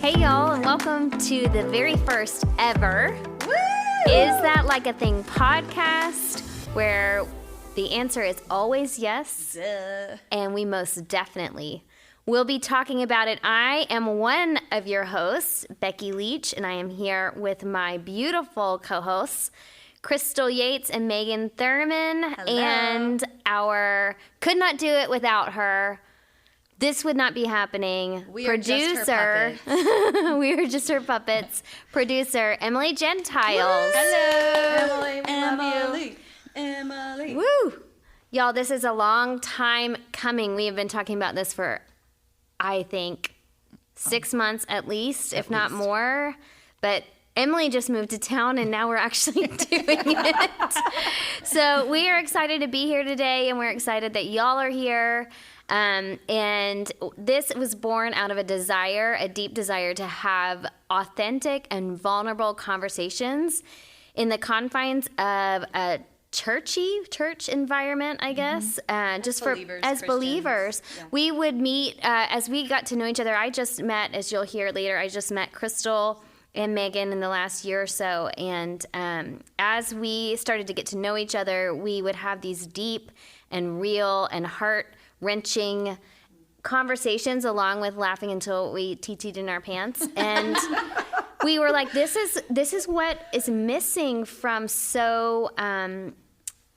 Hey y'all, and welcome to the very first ever Woo! Is That Like a Thing podcast, where the answer is always yes, and we most definitely will be talking about it. I am one of your hosts, Becky Leach, and I am here with my beautiful co-hosts, Crystal Yates and Magen Thurman. Hello. And our could not do it without her. This would not be happening. We are just her We are just her puppets. Producer, Emily Gentiles. Hello. Emily, we love you. Emily. Woo! Y'all, this is a long time coming. We have been talking about this for, I think, 6 months at least, if not more. But Emily just moved to town, and now we're actually doing it. So we are excited to be here today, and we're excited that y'all are here. And this was born out of a deep desire to have authentic and vulnerable conversations in the confines of a church environment, I guess. Just as believers, yeah. We would meet as we got to know each other. I just met, as you'll hear later, I just met Crystal and Magen in the last year or so. And as we started to get to know each other, we would have these deep and real and heart-wrenching conversations, along with laughing until we TT'd in our pants. And we were like, this is what is missing from so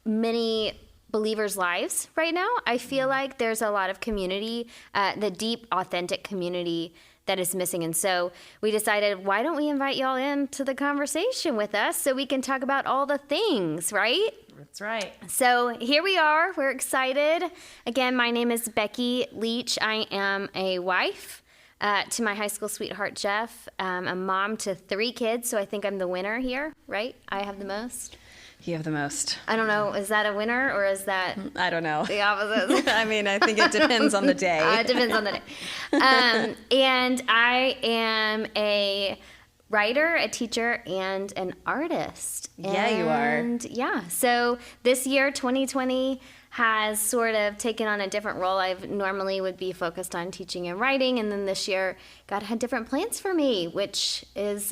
many believers' lives right now. I feel like there's a lot of community, the deep, authentic community that is missing. And so we decided, why don't we invite y'all into the conversation with us so we can talk about all the things, right? That's right. So here we are. We're excited. Again, my name is Becky Leach. I am a wife to my high school sweetheart, Jeff. A mom to 3 kids, so I think I'm the winner here, right? I have the most. You have the most. I don't know. Is that a winner, or is that I don't know. The opposite? I mean, I think it depends on the day. It depends on the day. And I am a writer, a teacher, and an artist. Yeah, you are. And yeah, so this year, 2020, has sort of taken on a different role. I normally would be focused on teaching and writing, and then this year, God had different plans for me, which is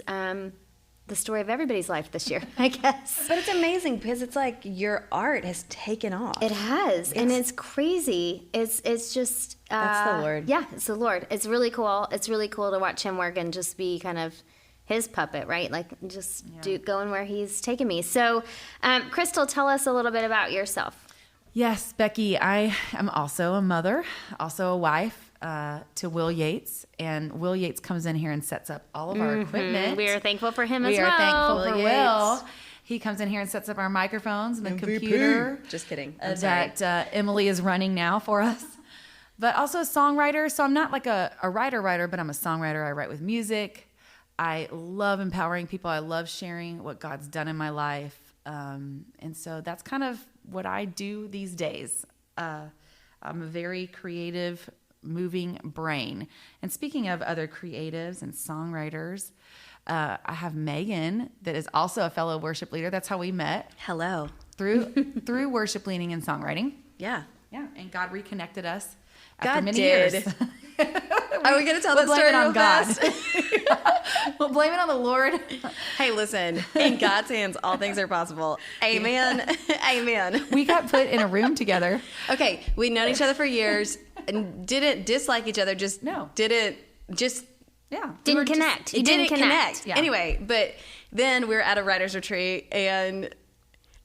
the story of everybody's life this year, I guess. But it's amazing because it's like your art has taken off. It has, and it's crazy. It's just that's the Lord. Yeah, it's the Lord. It's really cool. It's really cool to watch him work and just be kind of his puppet, right? Like just going where he's taking me. So, Crystal, tell us a little bit about yourself. Yes, Becky, I am also a mother, also a wife to Will Yates, and Will Yates comes in here and sets up all of our equipment. We are thankful for him as well. We are thankful for Yates. Will. He comes in here and sets up our microphones and the computer. Just kidding. That Emily is running now for us. But also a songwriter, so I'm not like a writer, but I'm a songwriter. I write with music. I love empowering people. I love sharing what God's done in my life. And so that's kind of what I do these days. I'm a very creative, moving brain. And speaking of other creatives and songwriters, I have Magen, that is also a fellow worship leader. That's how we met. Hello. Through worship leading and songwriting. Yeah. Yeah. And God reconnected us God after many did. years. Are we going to tell that story real fast? We'll blame it on the Lord. Hey, listen, in God's hands, all things are possible. Amen. Amen. We got put in a room together. Okay, we'd known each other for years and didn't dislike each other, Didn't connect. You didn't connect. Yeah. Anyway, but then we were at a writer's retreat, and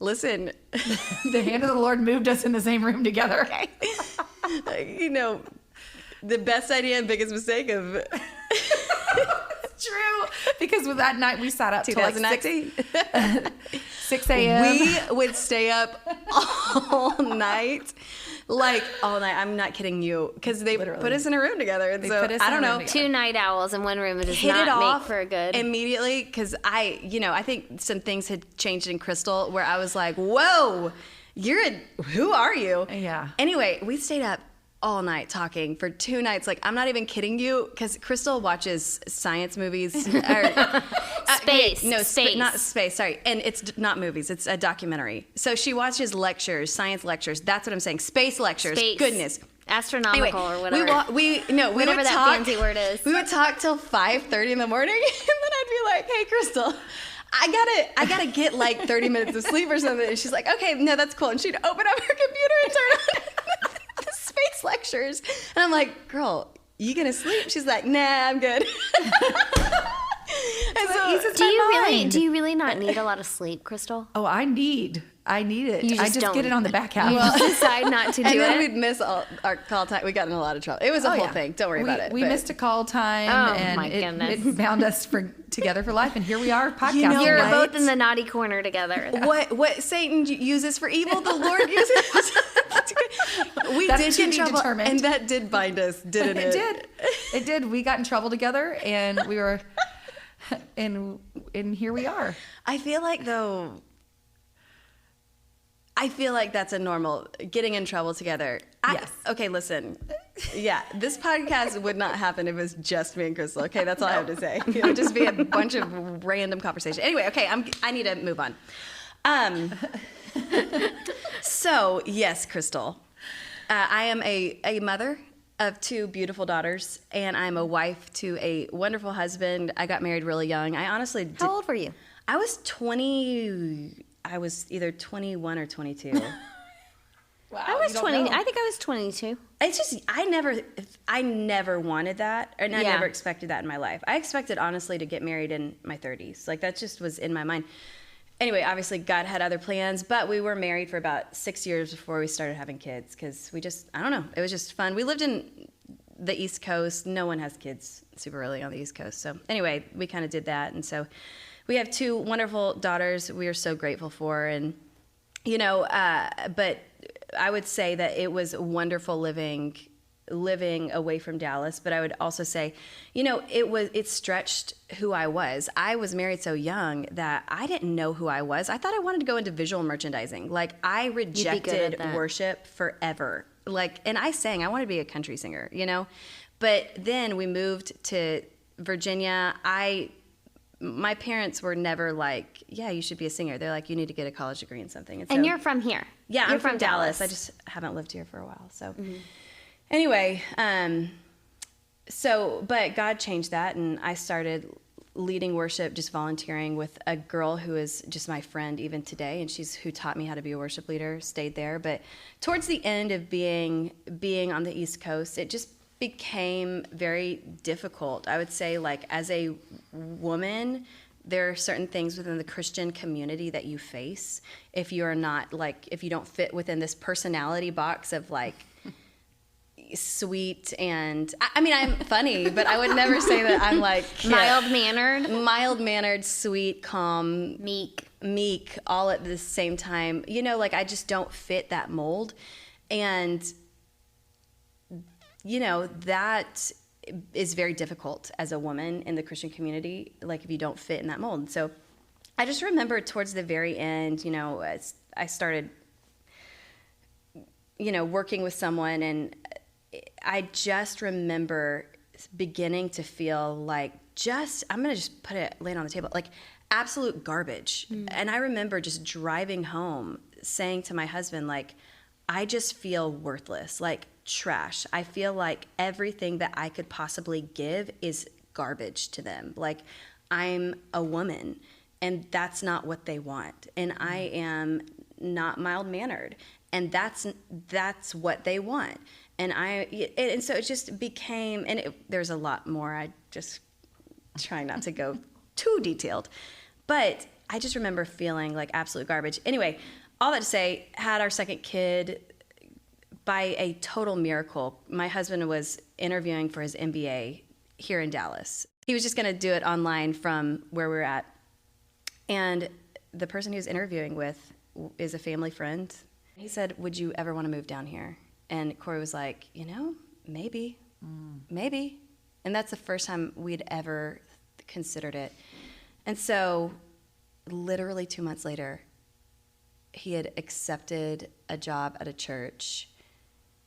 listen. The hand of the Lord moved us in the same room together. Okay. You know, the best idea and biggest mistake of... True, because with that night we sat up till like 6 a.m. We would stay up all night. Like, all night. I'm not kidding you. Because they put us in a room together. And so, I don't know. 2 night owls in one room does Hit not it off make for a good... immediately. Because I think some things had changed in Crystal where I was like, whoa, who are you? Yeah. Anyway, we stayed up all night talking for 2 nights. Like, I'm not even kidding you, because Crystal watches science movies. Space. Not space, sorry. And it's not movies, it's a documentary. So she watches lectures, science lectures. That's what I'm saying. Space lectures. Space. Goodness. Astronomical or whatever. Whatever that fancy word is. We would talk till 5:30 in the morning, and then I'd be like, "Hey, Crystal, I gotta get like 30 minutes of sleep or something." And she's like, "Okay, no, that's cool." And she'd open up her computer and turn on the space lectures, and I'm like, "Girl, you gonna sleep?" She's like, "Nah, I'm good." And so, do you really not need a lot of sleep, Crystal? Oh, I need it. You I just get it on the back half. You just decide not to do it. And then we'd miss all our call time. We got in a lot of trouble. It was a whole thing. Don't worry about it. We missed a call time, and my goodness. it bound us together for life. And here we are, podcasting. You're both in the naughty corner together. What Satan uses for evil, the Lord uses. We did get in trouble, and that did bind us, didn't it? It did. We got in trouble together, and we were, and here we are. I feel like that's a normal getting in trouble together. Yes. Okay, listen. Yeah, this podcast would not happen if it was just me and Crystal. Okay, that's all I have to say. It would just be a bunch of random conversation. Anyway, okay, I need to move on. So yes, Crystal, I am a mother of 2 beautiful daughters, and I'm a wife to a wonderful husband. I got married really young. I honestly did. How old were you? I was 20. I was either 21 or 22. Wow, I was 20. I think I was 22. It's just I never wanted that, and I never expected that in my life. I expected honestly to get married in my 30s. Like that just was in my mind. Anyway, obviously God had other plans, but we were married for about 6 years before we started having kids because I don't know, it was just fun. We lived in the East Coast. No one has kids super early on the East Coast. So anyway, we kind of did that, and so we have 2 wonderful daughters we are so grateful for, and but I would say that it was wonderful living away from Dallas, but I would also say, it stretched who I was. I was married so young that I didn't know who I was. I thought I wanted to go into visual merchandising. Like I rejected worship forever. And I wanted to be a country singer, but then we moved to Virginia. My parents were never like, yeah, you should be a singer. They're like, you need to get a college degree in something. And you're from here. Yeah, I'm from Dallas. I just haven't lived here for a while. So anyway, but God changed that, and I started leading worship, just volunteering with a girl who is just my friend even today, and she's who taught me how to be a worship leader, stayed there. But towards the end of being on the East Coast, it just became very difficult. I would say, like, as a woman, there are certain things within the Christian community that you face if you're not, like, if you don't fit within this personality box of, like, sweet and, I mean, I'm funny, but I would never say that I'm, like... Mild-mannered, sweet, calm... Meek, all at the same time. Like, I just don't fit that mold. And... that is very difficult as a woman in the Christian community, like if you don't fit in that mold. So I just remember towards the very end, as I started, working with someone, and I just remember beginning to feel like I'm going to just lay it on the table, like absolute garbage. And I remember just driving home saying to my husband, like, I just feel worthless, like trash. I feel like everything that I could possibly give is garbage to them. Like, I'm a woman, and that's not what they want. And I am not mild-mannered, and that's what they want. And so it just became, there's a lot more. I just try not to go too detailed, but I just remember feeling like absolute garbage. Anyway, all that to say, had our second kid by a total miracle. My husband was interviewing for his MBA here in Dallas. He was just going to do it online from where we were at. And the person he was interviewing with is a family friend. He said, would you ever want to move down here? And Corey was like, maybe. And that's the first time we'd ever considered it. And so literally 2 months later, he had accepted a job at a church,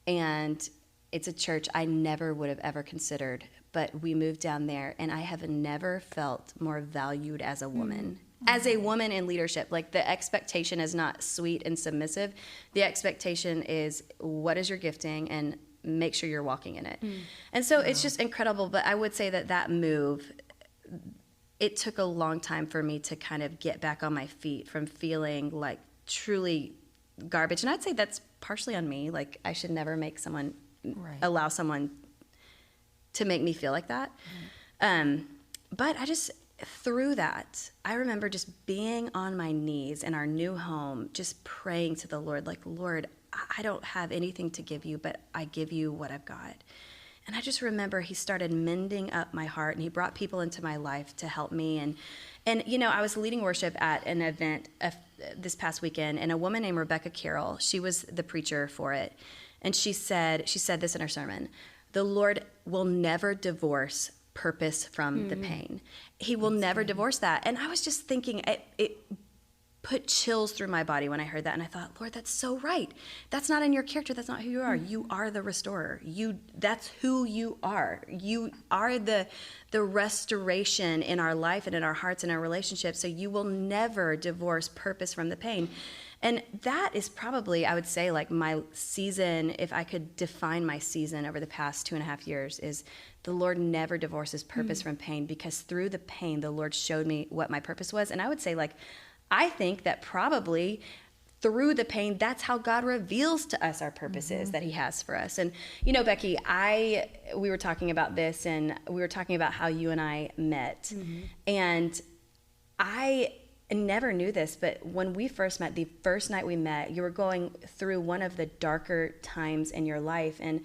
and it's a church I never would have ever considered, but we moved down there, and I have never felt more valued as a woman. As a woman in leadership, like, the expectation is not sweet and submissive. The expectation is, what is your gifting, and make sure you're walking in it. And so it's just incredible. But I would say that move, it took a long time for me to kind of get back on my feet from feeling like truly garbage. And I'd say that's partially on me. Like, I should never make someone, allow someone to make me feel like that. But I just, through that, I remember just being on my knees in our new home, just praying to the Lord, like, Lord, I don't have anything to give you, but I give you what I've got. And I just remember he started mending up my heart, and he brought people into my life to help me. And you know, I was leading worship at an event this past weekend, and a woman named Rebecca Carroll, she was the preacher for it. And she said this in her sermon: the Lord will never divorce purpose from the pain. He will never divorce that. And I was just thinking, it put chills through my body when I heard that. And I thought, Lord, that's so right. That's not in your character. That's not who you are. You are the restorer. That's who you are. You are the restoration in our life and in our hearts and our relationships. So you will never divorce purpose from the pain. And that is probably, I would say, like my season, if I could define my season over the past 2.5 years, is the Lord never divorces purpose from pain, because through the pain, the Lord showed me what my purpose was. And I would say, like, I think that probably through the pain, that's how God reveals to us our purposes that he has for us. And, you know, Becky, we were talking about this, and we were talking about how you and I met. And I never knew this, but when we first met, the first night we met, you were going through one of the darker times in your life. And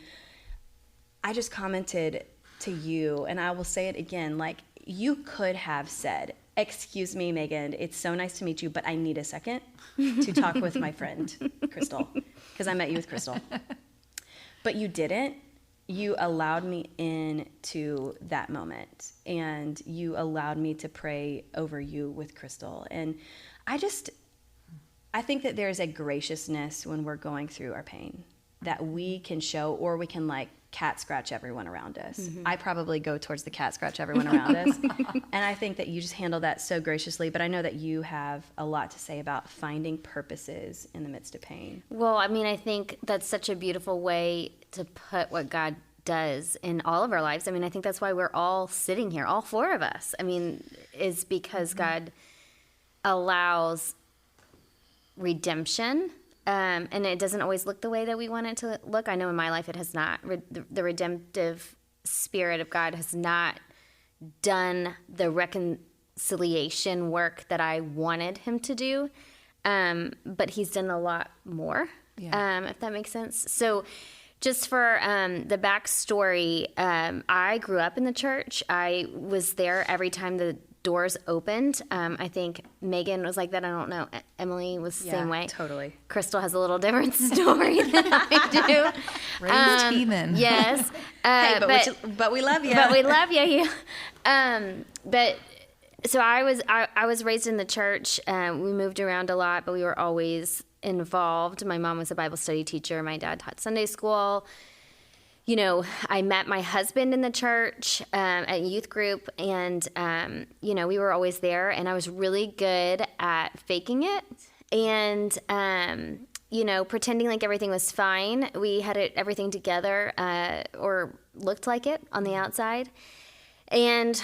I just commented to you, and I will say it again, like, you could have said, "Excuse me, Magen, it's so nice to meet you, but I need a second to talk with my friend, Crystal," because I met you with Crystal. But you didn't. You allowed me into that moment, and you allowed me to pray over you with Crystal. And I think that there's a graciousness when we're going through our pain that we can show, or we can, like, cat scratch everyone around us. I probably go towards the cat scratch everyone around us. And I think that you just handle that so graciously. But I know that you have a lot to say about finding purposes in the midst of pain. Well, I mean, I think that's such a beautiful way to put what God does in all of our lives. I mean, I think that's why we're all sitting here, all four of us. I mean, is because God allows redemption. And it doesn't always look the way that we want it to look. I know in my life it has not. The redemptive spirit of God has not done the reconciliation work that I wanted him to do. But he's done a lot more, if that makes sense. So just for the backstory, I grew up in the church. I was there every time the doors opened. I think Magen was like that. I don't know. Emily was the same way. Totally. Crystal has a little different story than I do. Raised heathen. Yes. Hey, but we love you. But we love you. But so I was raised in the church. We moved around a lot, but we were always involved. My mom was a Bible study teacher. My dad taught Sunday school. You know, I met my husband in the church at youth group, and, you know, we were always there, and I was really good at faking it and, you know, pretending like everything was fine. We had everything together or looked like it on the outside. And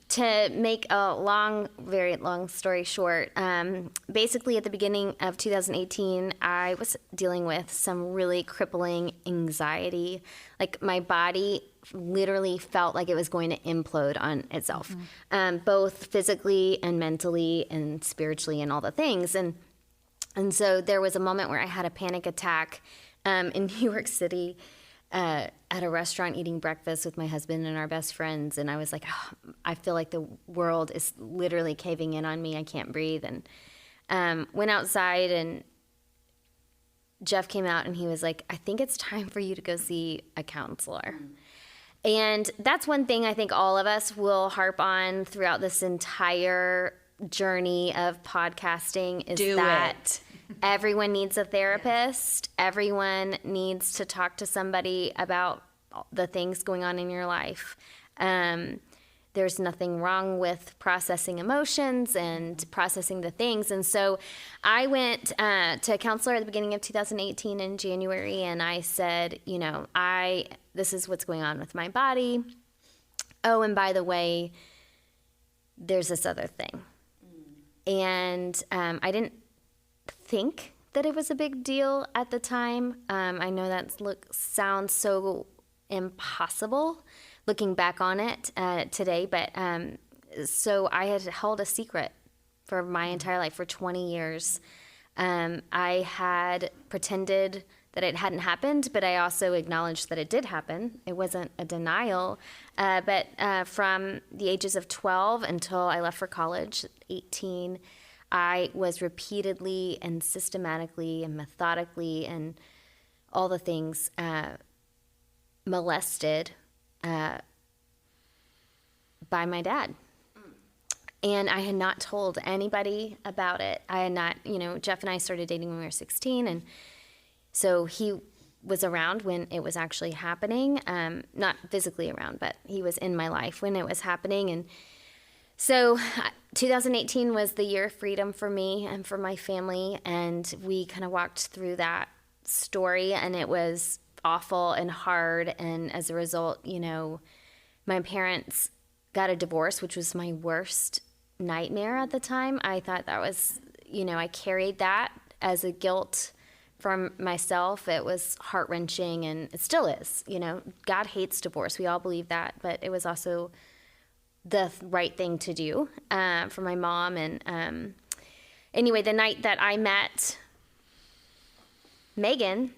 to make a very long story short, basically at the beginning of 2018, I was dealing with some really crippling anxiety. Like, my body literally felt like it was going to implode on itself, both physically and mentally and spiritually and all the things. And so there was a moment where I had a panic attack in New York City, at a restaurant eating breakfast with my husband and our best friends. And I was like, oh, I feel like the world is literally caving in on me. I can't breathe. And went outside, and Jeff came out, and he was like, I think it's time for you to go see a counselor. And that's one thing I think all of us will harp on throughout this entire journey of podcasting is that everyone needs a therapist. Everyone needs to talk to somebody about the things going on in your life. There there's nothing wrong with processing emotions and processing the things. And so I went to a counselor at the beginning of 2018 in January, and I said, this is what's going on with my body. Oh, and by the way, there's this other thing. And I didn't think that it was a big deal at the time. I know that sounds so impossible looking back on it today, but so I had held a secret for my entire life for 20 years. I had pretended that it hadn't happened, but I also acknowledged that it did happen. It wasn't a denial. But from the ages of 12 until I left for college, 18, I was repeatedly and systematically and methodically and all the things molested by my dad. And I had not told anybody about it. I had not, Jeff and I started dating when we were 16, and so he was around when it was actually happening. Not physically around, but he was in my life when it was happening. And so 2018 was the year of freedom for me and for my family, and we kind of walked through that story, and it was awful and hard. And as a result, my parents got a divorce, which was my worst nightmare at the time. I thought that was, I carried that as a guilt from myself. It was heart-wrenching, and it still is. God hates divorce. We all believe that, but it was also the right thing to do for my mom. And anyway, the night that I met Magen,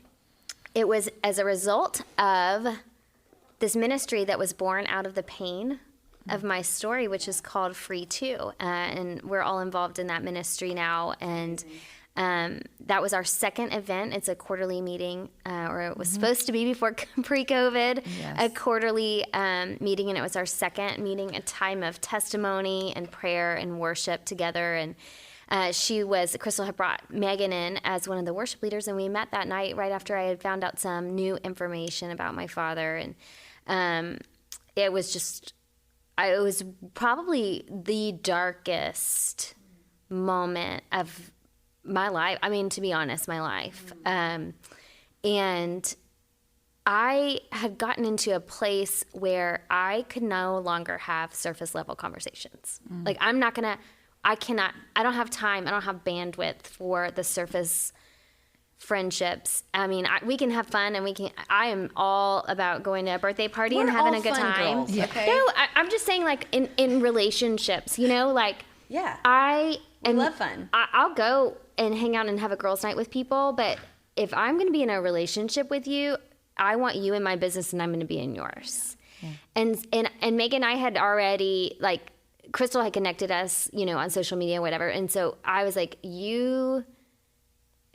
it was as a result of this ministry that was born out of the pain of my story, which is called Free Too. And we're all involved in that ministry now. And that was our second event. It's a quarterly meeting, or it was supposed to be before pre-COVID, a quarterly meeting. And it was our second meeting, a time of testimony and prayer and worship together. And Crystal had brought Magen in as one of the worship leaders, and we met that night right after I had found out some new information about my father. And it was probably the darkest moment of my life. I mean, to be honest, my life. And I had gotten into a place where I could no longer have surface level conversations. Like, I don't have time. I don't have bandwidth for the surface friendships. I mean, we can have fun, and I am all about going to a birthday party and having a good time. Girls, okay? No, I'm just saying, like, in relationships, like, yeah, we love fun. I'll go and hang out and have a girls' night with people, but if I'm going to be in a relationship with you, I want you in my business, and I'm going to be in yours. Yeah. And Megan and I had already, like, Crystal had connected us, on social media, whatever. And so I was like, you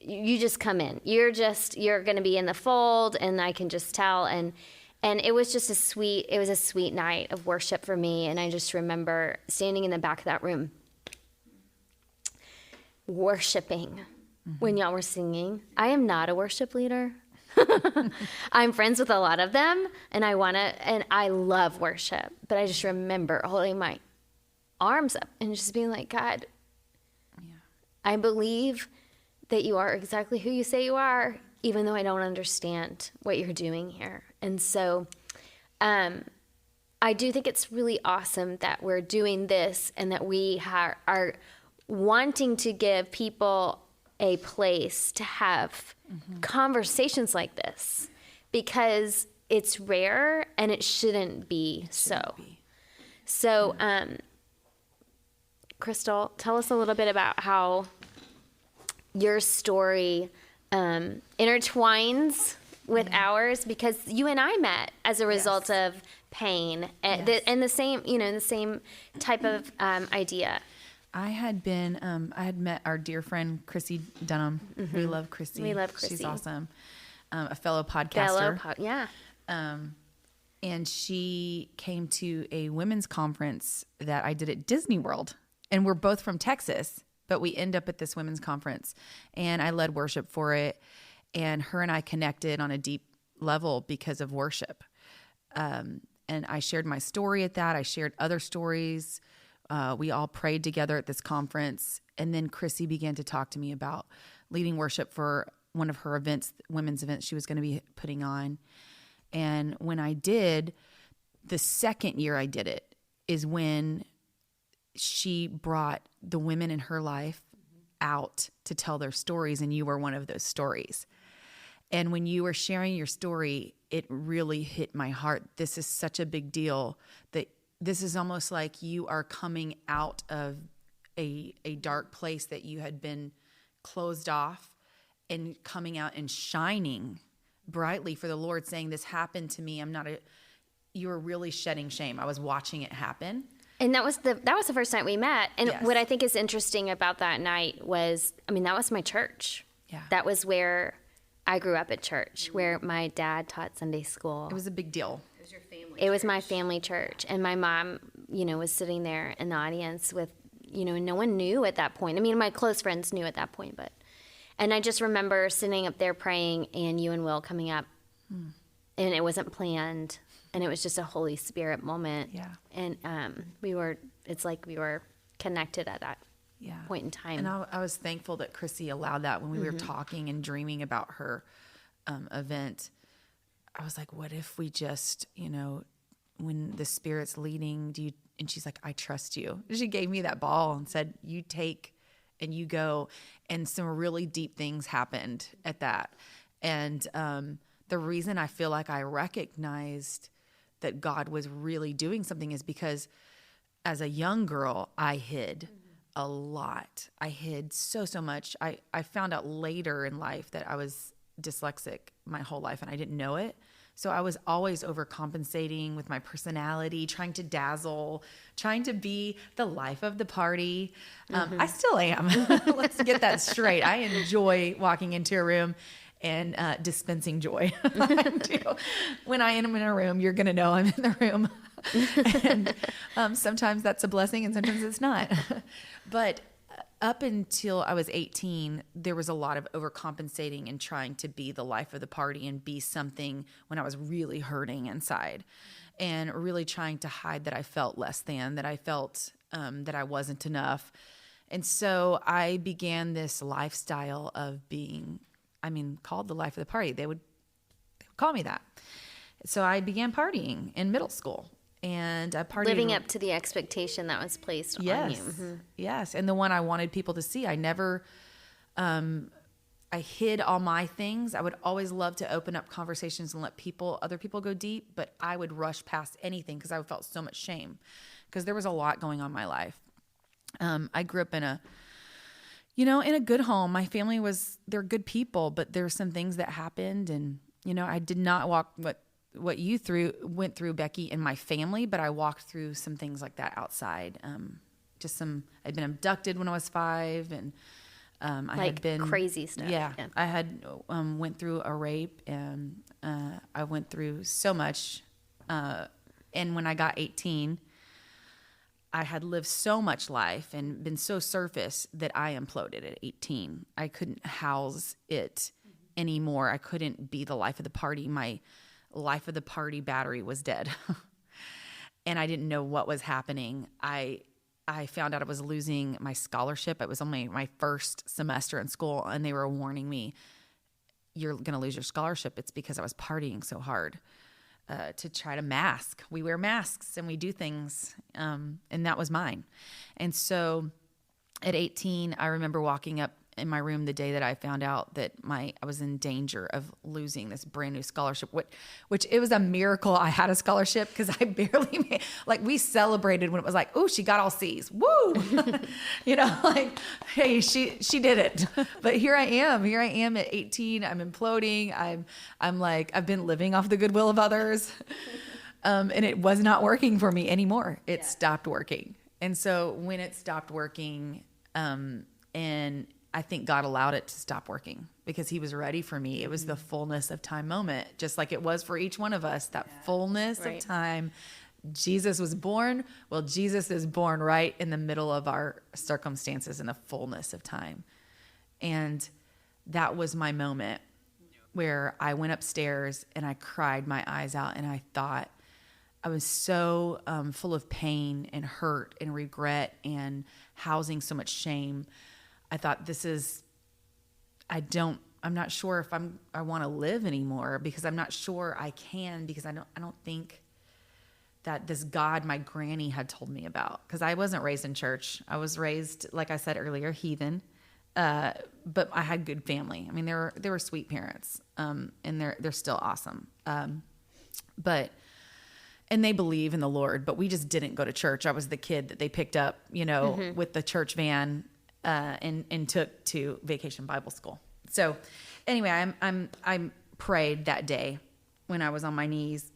just come in. You're going to be in the fold, and I can just tell. And it was just a sweet night of worship for me. And I just remember standing in the back of that room, worshiping when y'all were singing. I am not a worship leader. I'm friends with a lot of them, and I love worship. But I just remember holding my arms up and just being like, God, I believe that you are exactly who you say you are, even though I don't understand what you're doing here. And so I do think it's really awesome that we're doing this, and that we are wanting to give people a place to have conversations like this, because it's rare and it shouldn't be so. So, Crystal, tell us a little bit about how your story intertwines with ours, because you and I met as a result of pain and the same type of idea. I had met our dear friend Chrissy Dunham. We love Chrissy. We love Chrissy. She's awesome. A fellow podcaster. And she came to a women's conference that I did at Disney World. And we're both from Texas, but we end up at this women's conference. And I led worship for it. And her and I connected on a deep level because of worship. And I shared my story at that. I shared other stories. We all prayed together at this conference. And then Chrissy began to talk to me about leading worship for one of her events, women's events she was going to be putting on. And when I did, the second year I did it is when she brought the women in her life out to tell their stories, and you were one of those stories. And when you were sharing your story, it really hit my heart. This is such a big deal that this is almost like you are coming out of a dark place that you had been closed off and coming out and shining brightly for the Lord, saying, this happened to me. You were really shedding shame. I was watching it happen. And that was the first night we met. And Yes. what I think is interesting about that night was, that was my church. Yeah. That was where I grew up at church, where my dad taught Sunday school. It was a big deal. It was your family. It was my family church. And my mom, was sitting there in the audience with, no one knew at that point. My close friends knew at that point, and I just remember sitting up there praying and you and Will coming up, and it wasn't planned. And it was just a Holy Spirit moment. Yeah. And it's like we were connected at that point in time. And I was thankful that Chrissy allowed that when we were talking and dreaming about her event. I was like, what if we just, when the Spirit's leading, and she's like, I trust you. She gave me that ball and said, you take and you go. And some really deep things happened at that. And the reason I feel like I recognized that God was really doing something is because as a young girl, I hid a lot. I hid so much. I found out later in life that I was dyslexic my whole life and I didn't know it. So I was always overcompensating with my personality, trying to dazzle, trying to be the life of the party. I still am. Let's get that straight. I enjoy walking into a room and dispensing joy. I do. When I am in a room, you're going to know I'm in the room. And sometimes that's a blessing and sometimes it's not. But up until I was 18, there was a lot of overcompensating and trying to be the life of the party and be something when I was really hurting inside and really trying to hide that I felt less than, that I felt that I wasn't enough. And so I began this lifestyle of being called the life of the party. They would call me that. So I began partying in middle school, and I partied living up to the expectation that was placed on you. Mm-hmm. Yes, and the one I wanted people to see. I never, I hid all my things. I would always love to open up conversations and let other people go deep, but I would rush past anything because I felt so much shame because there was a lot going on in my life. I grew up in a good home. My family they're good people, but there's some things that happened, and I did not walk what you went through, Becky, in my family, but I walked through some things like that outside. I'd been abducted when I was 5, and I had been crazy stuff. Yeah, I had went through a rape, and I went through so much. And when I got 18. I had lived so much life and been so surface that I imploded at 18. I couldn't house it anymore. I couldn't be the life of the party. My life of the party battery was dead. And I didn't know what was happening. I found out I was losing my scholarship. It was only my first semester in school, and they were warning me, you're going to lose your scholarship. It's because I was partying so hard. To try to mask. We wear masks and we do things, and that was mine. And so at 18, I remember walking up in my room the day that I found out that I was in danger of losing this brand new scholarship, which it was a miracle I had a scholarship because I barely made, we celebrated when it was like, oh, she got all C's. Woo! Hey, she did it. But here I am at 18. I'm imploding. I'm like, I've been living off the goodwill of others. And it was not working for me anymore. It stopped working. And so when it stopped working, and I think God allowed it to stop working because he was ready for me. It was the fullness of time moment, just like it was for each one of us, that fullness of time. Jesus was born. Well, Jesus is born right in the middle of our circumstances in the fullness of time. And that was my moment where I went upstairs and I cried my eyes out, and I thought, I was so full of pain and hurt and regret and housing so much shame. I thought I'm not sure if I want to live anymore, because I'm not sure I can, because I don't think that this God my granny had told me about, because I wasn't raised in church. I was raised, like I said earlier, heathen, but I had good family. I mean, they were sweet parents, and they're still awesome. And they believe in the Lord, but we just didn't go to church. I was the kid that they picked up, with the church van, and took to Vacation Bible School. So anyway, I prayed that day when I was on my knees,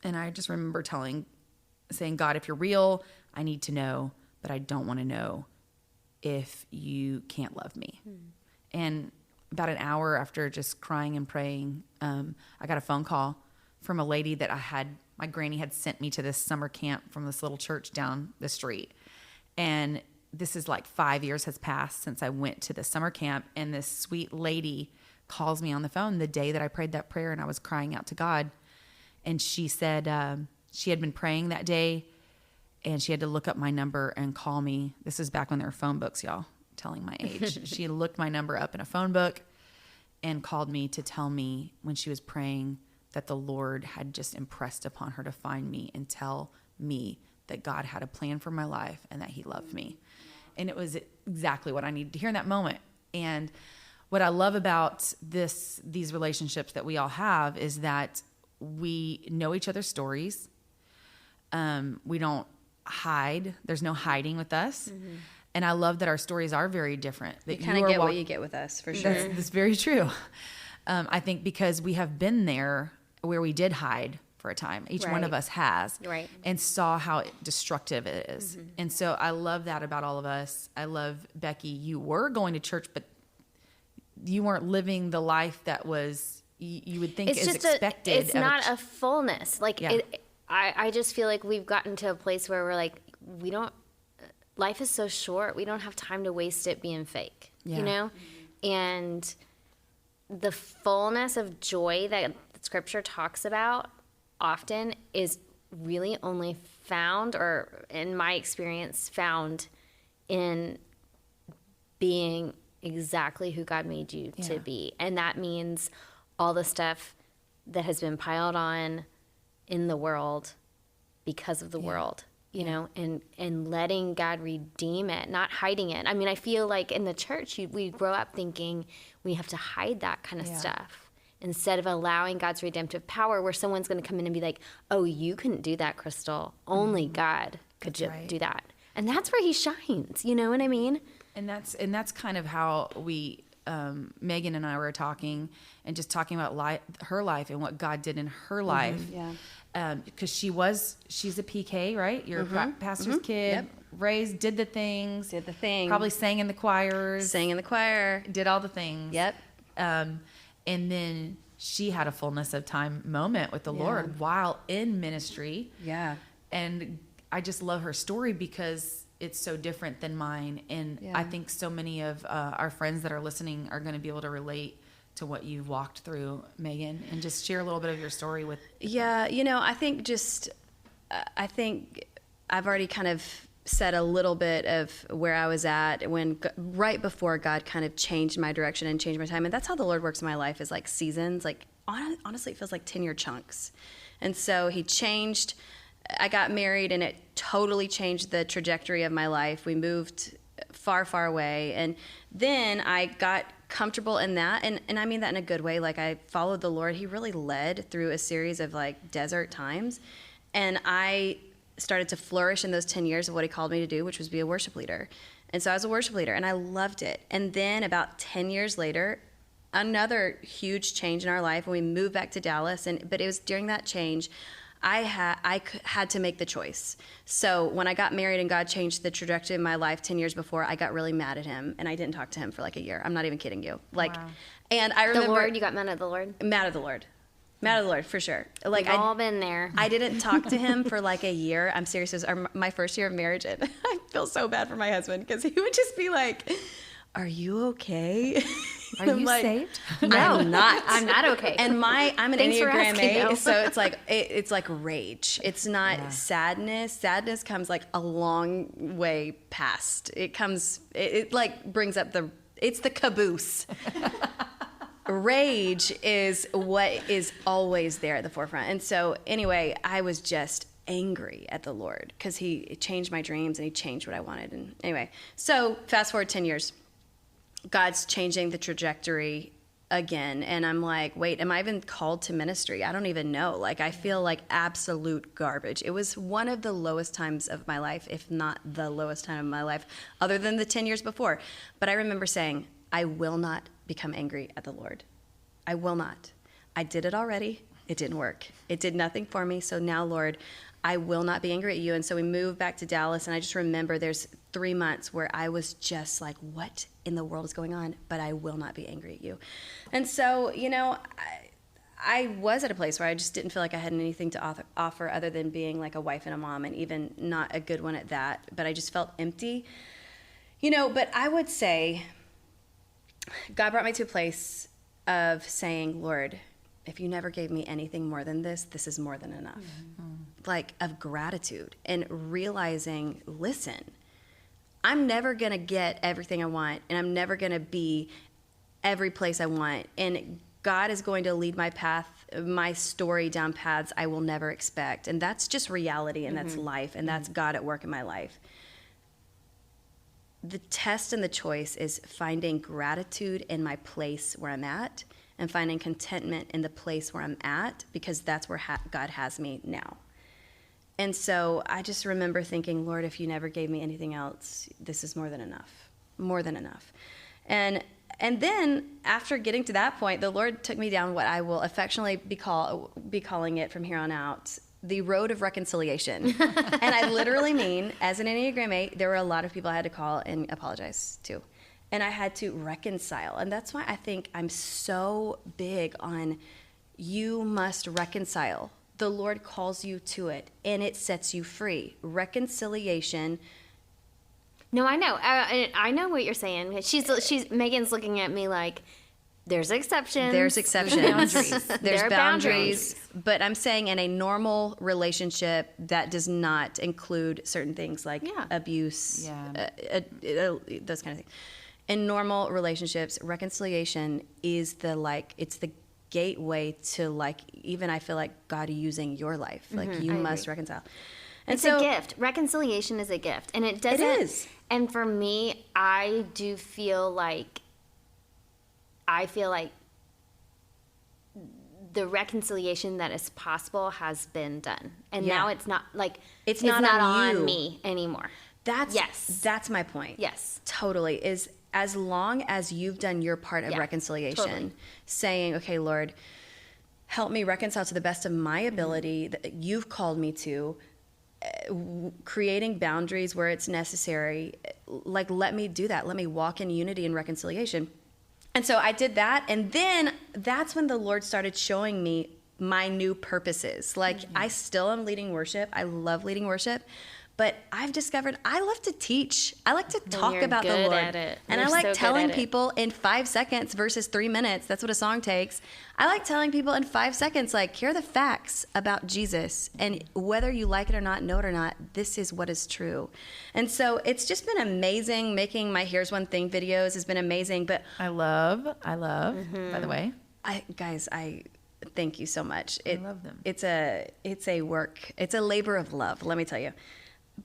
and I just remember saying, God, if you're real, I need to know, but I don't want to know if you can't love me. And about an hour after just crying and praying, I got a phone call from a lady that my granny had sent me to this summer camp from this little church down the street. And this is like 5 years has passed since I went to the summer camp. And this sweet lady calls me on the phone the day that I prayed that prayer and I was crying out to God. And she said she had been praying that day and she had to look up my number and call me. This is back when there were phone books, y'all, telling my age. She looked my number up in a phone book and called me to tell me when she was praying that the Lord had just impressed upon her to find me and tell me that God had a plan for my life and that he loved me. And it was exactly what I needed to hear in that moment. And what I love about these relationships that we all have is that we know each other's stories. We don't hide. There's no hiding with us. Mm-hmm. And I love that our stories are very different. That you kind of get what you get with us, for sure. That's very true. I think because we have been there where we did hide for a time. Each one of us has. Right. And saw how destructive it is. Mm-hmm. And so I love that about all of us. I love, Becky, you were going to church, but you weren't living the life that was, you would think is expected. It's not a fullness. Like, I just feel like we've gotten to a place where we're like, life is so short. We don't have time to waste it being fake, And the fullness of joy that Scripture talks about often is really only found, or in my experience, found in being exactly who God made you to be. And that means all the stuff that has been piled on in the world because of the world, you know, and letting God redeem it, not hiding it. I mean, I feel like in the church, we grow up thinking we have to hide that kind of stuff instead of allowing God's redemptive power, where someone's going to come in and be like, oh, you couldn't do that, Crystal. Only God could do that. And that's where he shines. You know what I mean? And that's kind of how we, Magen and I were talking and just talking about her life and what God did in her life. Because she's a PK, right? You're a pastor's kid, raised, did the things. Probably sang in the choirs. Did all the things. And then she had a fullness of time moment with the Lord while in ministry. And I just love her story because it's so different than mine. And I think so many of our friends that are listening are going to be able to relate to what you've walked through, Magen, and just share a little bit of your story with. I think I've already kind of said a little bit of where I was at right before God kind of changed my direction and changed my time. And that's how the Lord works in my life, is like seasons. Like, honestly, it feels like 10-year chunks. And so he changed. I got married and it totally changed the trajectory of my life. We moved far, far away. And then I got comfortable in that. And I mean that in a good way. Like, I followed the Lord. He really led through a series of like desert times. And I started to flourish in those 10 years of what he called me to do, which was be a worship leader. And so I was a worship leader and I loved it. And then about 10 years later, another huge change in our life, and we moved back to Dallas. But it was during that change, I had to make the choice. So when I got married and God changed the trajectory of my life 10 years before, I got really mad at him and I didn't talk to him for like a year. I'm not even kidding you. And I remember the Lord. You got mad at the Lord? Mad at the Lord, for sure. Like, we've all been there. I didn't talk to him for like a year. I'm serious. It was my first year of marriage, and I feel so bad for my husband because he would just be like, "Are you okay?" Are I'm you like, saved? No, I'm not. I'm not okay. And I'm an Thanks for Enneagram asking, 8, though. so it's like rage. It's not sadness. Sadness comes like a long way past. It like brings up it's the caboose. Rage is what is always there at the forefront. And so anyway, I was just angry at the Lord because he changed my dreams and he changed what I wanted. And anyway, so fast forward 10 years, God's changing the trajectory again. And I'm like, wait, am I even called to ministry? I don't even know. Like, I feel like absolute garbage. It was one of the lowest times of my life, if not the lowest time of my life, other than the 10 years before. But I remember saying, I will not become angry at the Lord. I will not. I did it already. It didn't work. It did nothing for me. So now, Lord, I will not be angry at you. And so we moved back to Dallas, and I just remember there's 3 months where I was just like, what in the world is going on? But I will not be angry at you. And so, I was at a place where I just didn't feel like I had anything to offer other than being like a wife and a mom, and even not a good one at that. But I just felt empty. But I would say God brought me to a place of saying, Lord, if you never gave me anything more than this, this is more than enough. Mm-hmm. Like, of gratitude and realizing, listen, I'm never going to get everything I want, and I'm never going to be every place I want. And God is going to lead my path, my story down paths I will never expect. And that's just reality, and that's life, and that's God at work in my life. The test and the choice is finding gratitude in my place where I'm at and finding contentment in the place where I'm at, because that's where God has me now. And so I just remember thinking, Lord, if you never gave me anything else, this is more than enough, more than enough. And then after getting to that point, the Lord took me down what I will affectionately be calling it from here on out, the road of reconciliation. And I literally mean, as an Enneagram 8, there were a lot of people I had to call and apologize to. And I had to reconcile. And that's why I think I'm so big on you must reconcile. The Lord calls you to it, and it sets you free. Reconciliation. No, I know. I know what you're saying. Megan's looking at me like, there's exceptions. There's exceptions. Boundaries. There's There are boundaries. But I'm saying in a normal relationship that does not include certain things like abuse, those kind of things. In normal relationships, reconciliation is it's the gateway to even I feel like God using your life. Like you must reconcile. And it's a gift. Reconciliation is a gift. And it doesn't. It is. And for me, I do feel like, the reconciliation that is possible has been done. And now it's not it's not on me anymore. That's my point. Yes. Totally. Is as long as you've done your part of reconciliation, totally. Saying, okay, Lord, help me reconcile to the best of my ability that you've called me to, creating boundaries where it's necessary. Let me do that. Let me walk in unity and reconciliation. And so I did that. And then that's when the Lord started showing me my new purposes. I still am leading worship. I love leading worship. But I've discovered I love to teach. I like to talk about the Lord. At it. And I like telling people in 5 seconds versus 3 minutes. That's what a song takes. I like telling people in 5 seconds, here are the facts about Jesus. And whether you like it or not, know it or not, this is what is true. And so it's just been amazing. Making my Here's One Thing videos has been amazing. But I love, by the way. I thank you so much. I love them. It's a work. It's a labor of love, let me tell you.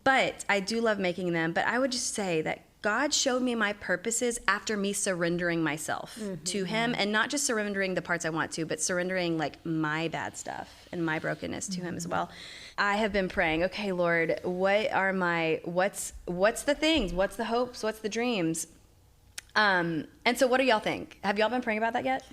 But I do love making them. But I would just say that God showed me my purposes after me surrendering myself to Him, and not just surrendering the parts I want to, but surrendering my bad stuff and my brokenness to Him as well. I have been praying, okay, Lord, what's the things? What's the hopes? What's the dreams? And so what do y'all think? Have y'all been praying about that yet?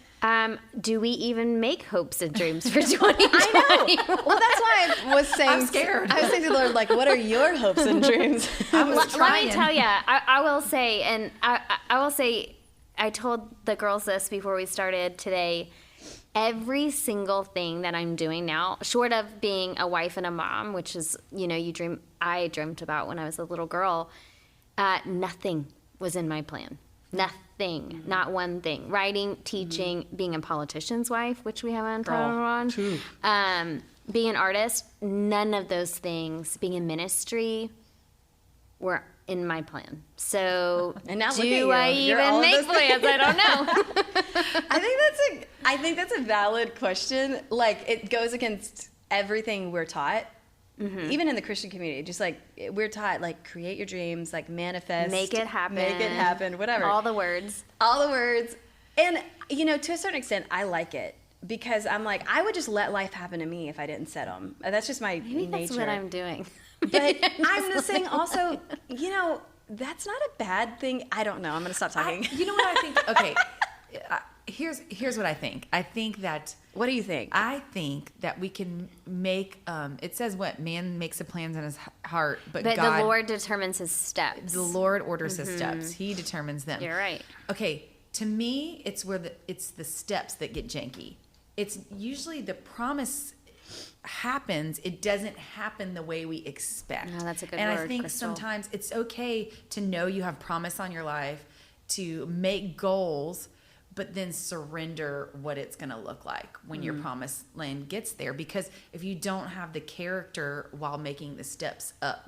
Do we even make hopes and dreams for 2020? I know. Well, that's why I was saying. I'm scared. I was saying to the Lord, what are your hopes and dreams? Let me tell you, I will say, and I will say, I told the girls this before we started today. Every single thing that I'm doing now, short of being a wife and a mom, which is, I dreamt about when I was a little girl, nothing was in my plan Nothing. Not one thing. Writing, teaching, being a politician's wife, which we haven't talked on. Being an artist, none of those things. Being in ministry were in my plan. So And now do look at you. You're I all even of make those plans? I don't know. I think that's a valid question. Like, it goes against everything we're taught. Even in the Christian community, just like we're taught, like, create your dreams, like manifest, Make it happen, whatever. All the words. And, you know, to a certain extent, I like it because I'm like, I would just let life happen to me if I didn't set them. That's just my Maybe nature. that's what I'm doing. But I'm just saying also, you know, that's not a bad thing. I don't know. I'm going to stop talking. You know what I think? Okay, here's what I think. I think that. What do you think? I think that we can make. It says what man makes the plans in his heart, but God, the Lord determines his steps. the Lord orders his steps. He determines them. You're right. Okay, to me, it's where it's the steps that get janky. It's usually the promise happens, it doesn't happen the way we expect. No, that's a good and word, I think Crystal. sometimes it's okay to know you have promise on your life, to make goals, but then surrender what it's going to look like when your promised land gets there. Because if you don't have the character while making the steps up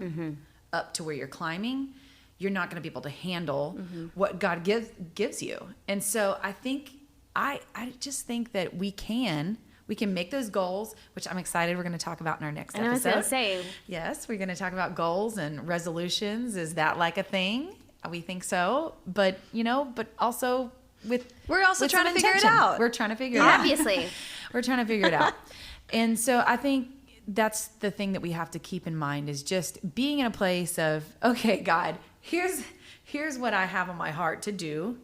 to where you're climbing, you're not going to be able to handle what God gives you. And so I think I just think that we can make those goals, which I'm excited we're going to talk about in our next episode. I was going to say. Yes, we're going to talk about goals and resolutions. Is that like a thing? We think so. But, but also we're also trying to figure it intention. out. We're trying to figure it out. Obviously. We're trying to figure it out. And so I think that's the thing that we have to keep in mind is just being in a place of, okay, God, here's what I have on my heart to do.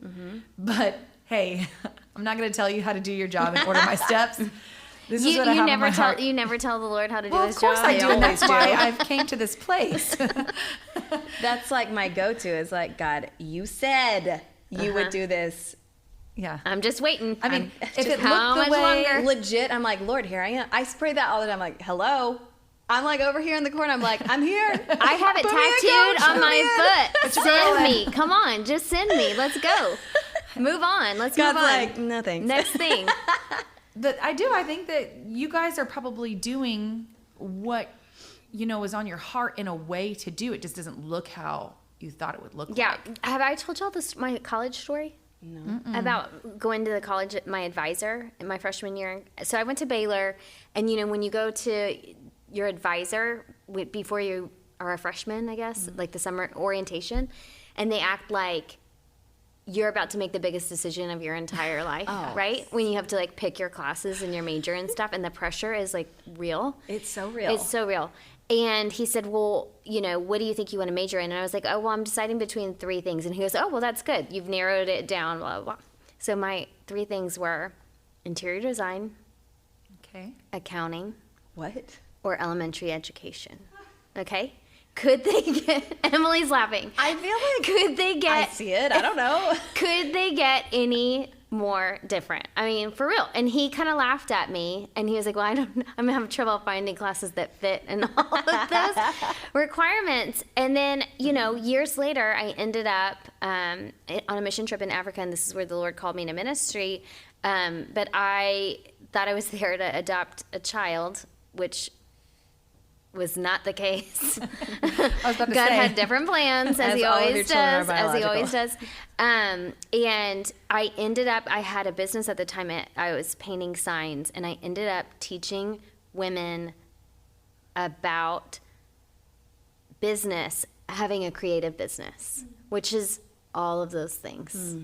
But hey, I'm not going to tell you how to do your job and order my steps. This is what I have on my heart. You never tell the Lord how to do Well, his of course job. I do, and that's why I've came to this place. That's like my go-to is like, God, you said you would do this. Yeah. I'm just waiting. I mean, if it how looked the much way, longer? Legit, I'm like, Lord, here I am. I spray that all the time. I'm like, hello. I'm like over here in the corner. I'm like, I'm here. I have it Put me in, tattooed coach. on Put me in. my foot. Send me. Come on, just send me. Let's go. Move on. Let's God's move on. like, no thanks. Next thing. But I think that you guys are probably doing what, was on your heart in a way to do. It just doesn't look how you thought it would look Yeah. like. Have I told y'all my college story? No. About going to the college, my advisor in my freshman year. So I went to Baylor, and when you go to your advisor before you are a freshman, I guess, like the summer orientation, and they act like you're about to make the biggest decision of your entire life, right? When you have to like pick your classes and your major and stuff, and the pressure is like real. It's so real. It's so real. And he said, well, what do you think you want to major in? And I was like, oh, well, I'm deciding between 3 things. And he goes, oh, well, that's good. You've narrowed it down, blah, blah, blah. So my 3 things were interior design, Okay. accounting, What? or elementary education. Okay? Could they get, Emily's laughing. I feel like Could they I get, see it. I don't know. could they get any more different? I mean, for real. And he kind of laughed at me, and he was like, well, I'm going to have trouble finding classes that fit and all of those requirements. And then, years later, I ended up on a mission trip in Africa, and this is where the Lord called me to ministry. But I thought I was there to adopt a child, which was not the case. I was about to God say. had different plans, as he all of your always children are does, as he always biological. does. And I ended up, I had a business at the time. I was painting signs, and I ended up teaching women about business, having a creative business, which is all of those things.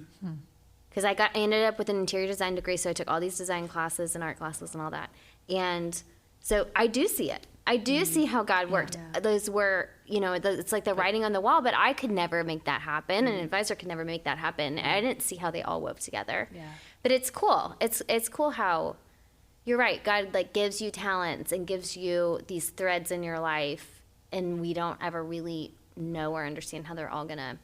Because I ended up with an interior design degree, so I took all these design classes and art classes and all that. And so I do see it. I do see how God worked. Those were, it's like the writing on the wall, but I could never make that happen. An advisor could never make that happen. I didn't see how they all wove together. Yeah. But it's cool. It's cool how, you're right, God like gives you talents and gives you these threads in your life, and we don't ever really know or understand how they're all gonna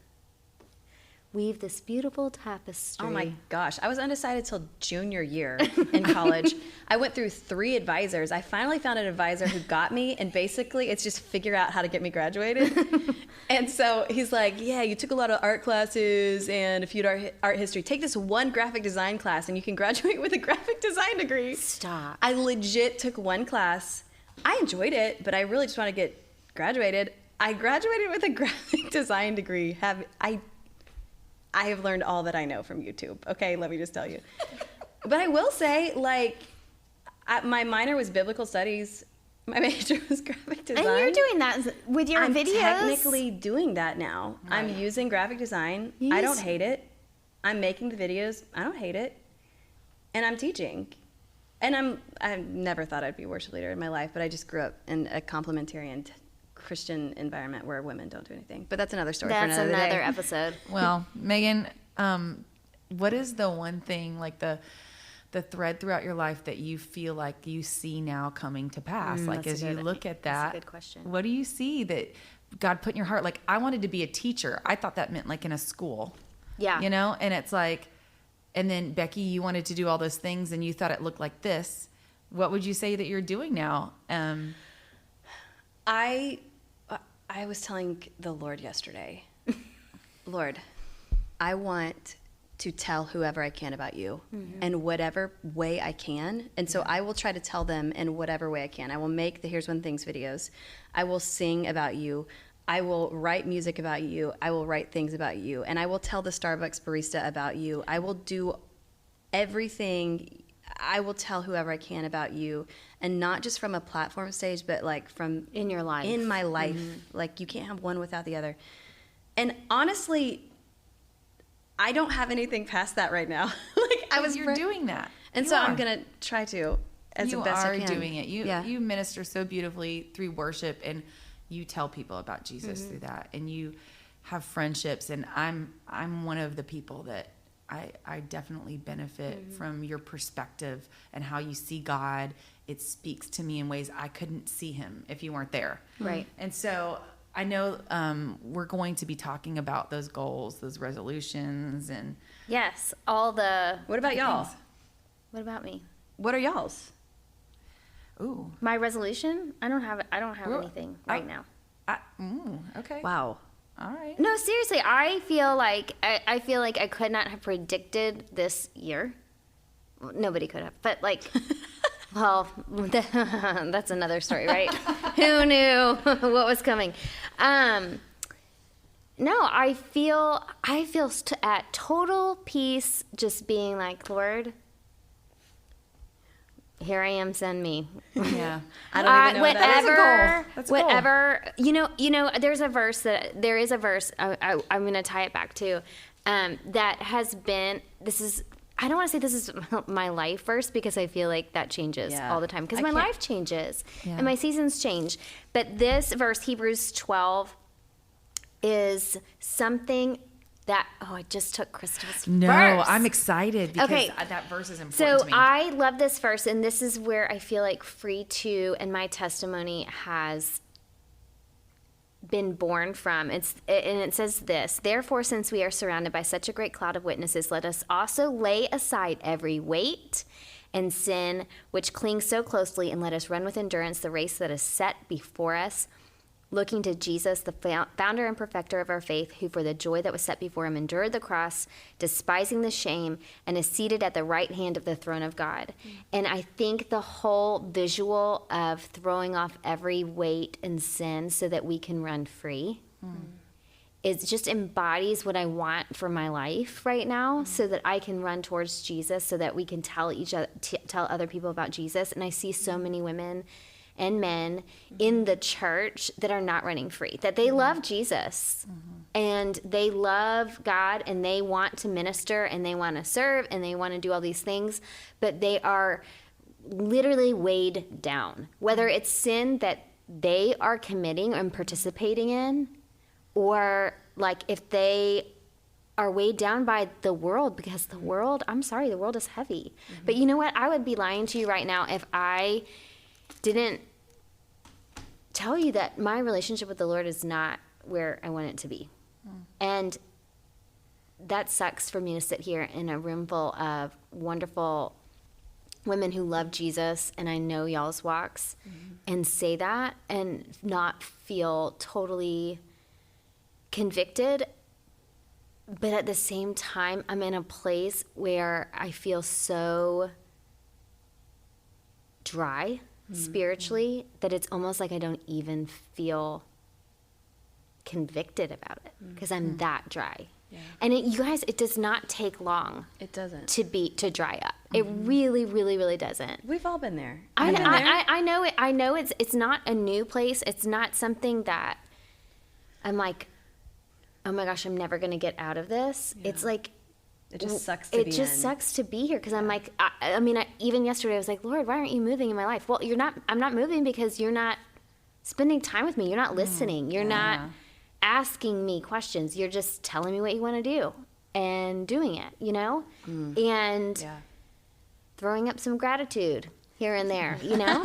weave this beautiful tapestry. Oh my gosh. I was undecided till junior year in college. I went through 3 advisors. I finally found an advisor who got me, and basically it's just figure out how to get me graduated. And so he's like, yeah, you took a lot of art classes and a few art history. Take this one graphic design class and you can graduate with a graphic design degree. Stop. I legit took one class. I enjoyed it, but I really just want to get graduated. I graduated with a graphic design degree. I have learned all that I know from YouTube. Okay, let me just tell you. But I will say, like, my minor was biblical studies. My major was graphic design. And you're doing that with your I'm videos? technically doing that now. Right. I'm using graphic design. I don't hate it. I'm making the videos. I don't hate it. And I'm teaching. And I never thought I'd be a worship leader in my life, but I just grew up in a complementarian Christian environment where women don't do anything. But that's another story for another day. episode. Well, Megan, what is the one thing, like the thread throughout your life that you feel like you see now coming to pass? Like as you look at that, that's a good question. What do you see that God put in your heart? Like I wanted to be a teacher. I thought that meant like in a school. Yeah. You know, and it's like, and then Becky, you wanted to do all those things and you thought it looked like this. What would you say that you're doing now? I was telling the Lord yesterday, Lord, I want to tell whoever I can about you in whatever way I can. And so I will try to tell them in whatever way I can. I will make the Here's One Things videos. I will sing about you. I will write music about you. I will write things about you. And I will tell the Starbucks barista about you. I will do everything. I will tell whoever I can about you, and not just from a platform stage, but like from In your life. in my life. Like you can't have one without the other. And honestly, I don't have anything past that right now. Like I was You're doing that. and You so are. I'm gonna try to as You best are I can. doing it. You minister so beautifully through worship, and you tell people about Jesus through that, and you have friendships. And I'm one of the people that I definitely benefit from your perspective and how you see God. It speaks to me in ways I couldn't see him if you weren't there. Right. And so I know we're going to be talking about those goals, those resolutions, and Yes. All the. What about y'all? What about me? What are y'all's? ooh, My resolution? I don't have Well, anything right now. okay, Wow. all right. No, seriously, I feel like I could not have predicted this year. Well, nobody could have, but like, well, that's another story, right? Who knew what was coming? No, I feel at total peace, just being like, Lord, here I am, send me. Yeah, I don't even know what that is. That's a goal. That's a goal. Whatever, there is a verse I'm going to tie it back to, that has been, I don't want to say this is my life verse, because I feel like that changes all the time, because my life changes and my seasons change. But this verse, Hebrews 12, is something that, I just took Crystal's verse. I'm excited because Okay. that verse is important So to me. I love this verse, and this is where I feel like Free 2 and my testimony has been born from. And it says this: therefore, since we are surrounded by such a great cloud of witnesses, let us also lay aside every weight and sin which clings so closely, and let us run with endurance the race that is set before us, looking to Jesus, the founder and perfecter of our faith, who for the joy that was set before him endured the cross, despising the shame, and is seated at the right hand of the throne of God. And I think the whole visual of throwing off every weight and sin so that we can run free is just embodies what I want for my life right now, so that I can run towards Jesus, so that we can tell other people about Jesus. And I see so many women and men in the church that are not running free, that they love Jesus and they love God and they want to minister and they want to serve and they want to do all these things, but they are literally weighed down, whether it's sin that they are committing and participating in, or like if they are weighed down by the world, because the world, I'm sorry, the world is heavy. But you know what? I would be lying to you right now if I didn't tell you that my relationship with the Lord is not where I want it to be. And that sucks for me to sit here in a room full of wonderful women who love Jesus, and I know y'all's walks, and say that and not feel totally convicted. But at the same time, I'm in a place where I feel so dry spiritually that it's almost like I don't even feel convicted about it because I'm that dry. Yeah. And you guys, it does not take long. It doesn't. To dry up. It really, really, really doesn't. We've all been there. I know it. I know it's not a new place. It's not something that I'm like, oh my gosh, I'm never going to get out of this. Yeah. It's like, it just sucks to be in. It just sucks to be here because I'm like, even yesterday I was like, Lord, why aren't you moving in my life? Well, I'm not moving because you're not spending time with me. You're not listening. You're not asking me questions. You're just telling me what you want to do and doing it, you know? And throwing up some gratitude here and there, you know?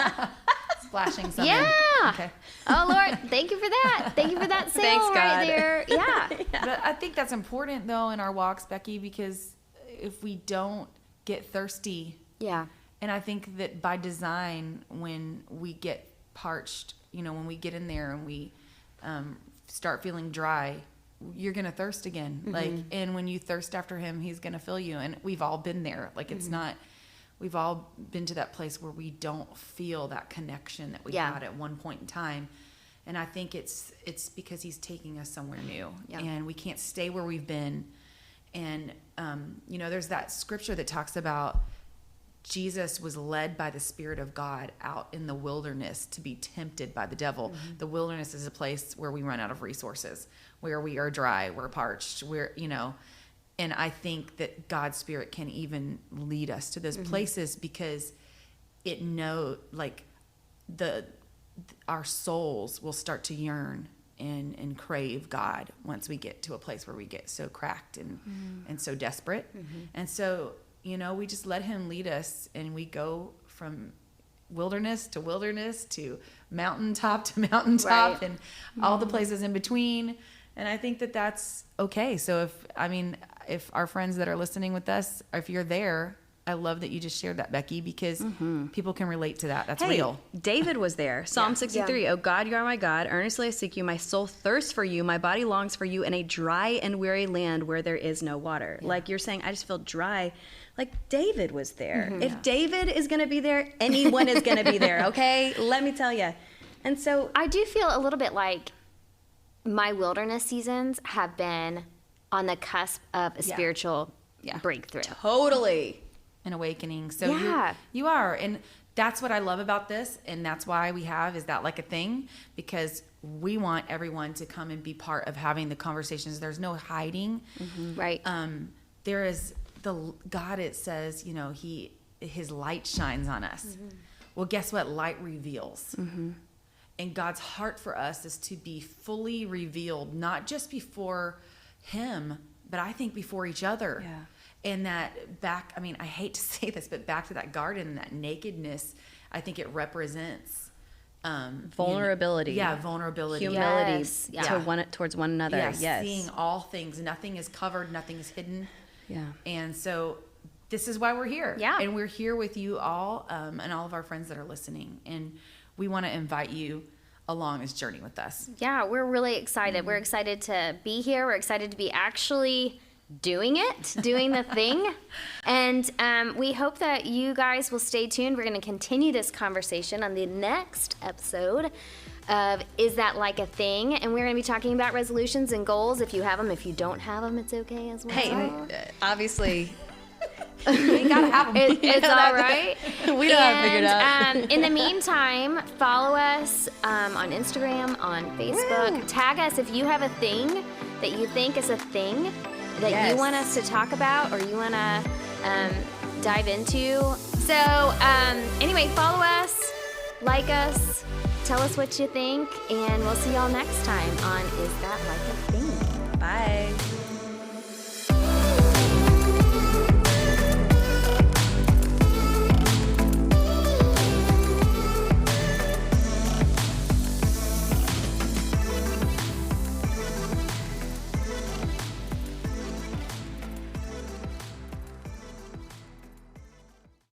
Splashing something. Yeah. Okay. Oh, Lord, thank you for that. Thank you for that sale. Thanks, God. Right there. Yeah. But I think that's important, though, in our walks, Becky, because if we don't get thirsty. Yeah. And I think that by design, when we get parched, when we get in there and we start feeling dry, you're going to thirst again. And when you thirst after him, he's going to fill you. And we've all been there. It's not, we've all been to that place where we don't feel that connection that we had at one point in time. And I think it's because he's taking us somewhere new and we can't stay where we've been. And, there's that scripture that talks about Jesus was led by the Spirit of God out in the wilderness to be tempted by the devil. The wilderness is a place where we run out of resources, where we are dry, we're parched, and I think that God's Spirit can even lead us to those places because our souls will start to yearn and crave God once we get to a place where we get so cracked and so desperate. And so, we just let him lead us and we go from wilderness to mountaintop to mountaintop and all the places in between. And I think that that's okay. So if our friends that are listening with us, if you're there, I love that you just shared that, Becky, because people can relate to that. That's real. David was there. Psalm 63. Oh God, you are my God. Earnestly I seek you. My soul thirsts for you. My body longs for you in a dry and weary land where there is no water. Yeah. Like you're saying, I just feel dry. Like David was there. If David is going to be there, anyone is going to be there. Okay. Let me tell you. And so I do feel a little bit like my wilderness seasons have been on the cusp of a spiritual breakthrough. Totally. An awakening. So you are. And that's what I love about this. And that's why we have Is That Like a Thing? Because we want everyone to come and be part of having the conversations. There's no hiding. Right. There is God, it says, his light shines on us. Well, guess what? Light reveals. And God's heart for us is to be fully revealed, not just before him, but I think before each other. Yeah. And that I hate to say this, but back to that garden, that nakedness, I think it represents vulnerability. Vulnerability. Humility towards one another. Yes. Seeing all things. Nothing is covered. Nothing is hidden. Yeah. And so this is why we're here. Yeah. And we're here with you all and all of our friends that are listening. And we want to invite you along this journey with us. Yeah, we're really excited. We're excited to be here. We're excited to be actually doing the thing. And we hope that you guys will stay tuned. We're going to continue this conversation on the next episode of Is That Like a Thing? And we're going to be talking about resolutions and goals. If you have them, if you don't have them, it's okay as well. Hey, obviously, you gotta have them. It's all right. We don't have it figured out. In the meantime, follow us on Instagram, on Facebook. Woo. Tag us if you have a thing that you think is a thing that you want us to talk about or you want to dive into. So anyway, follow us, like us, tell us what you think, and we'll see y'all next time on Is That Like a Thing? Bye.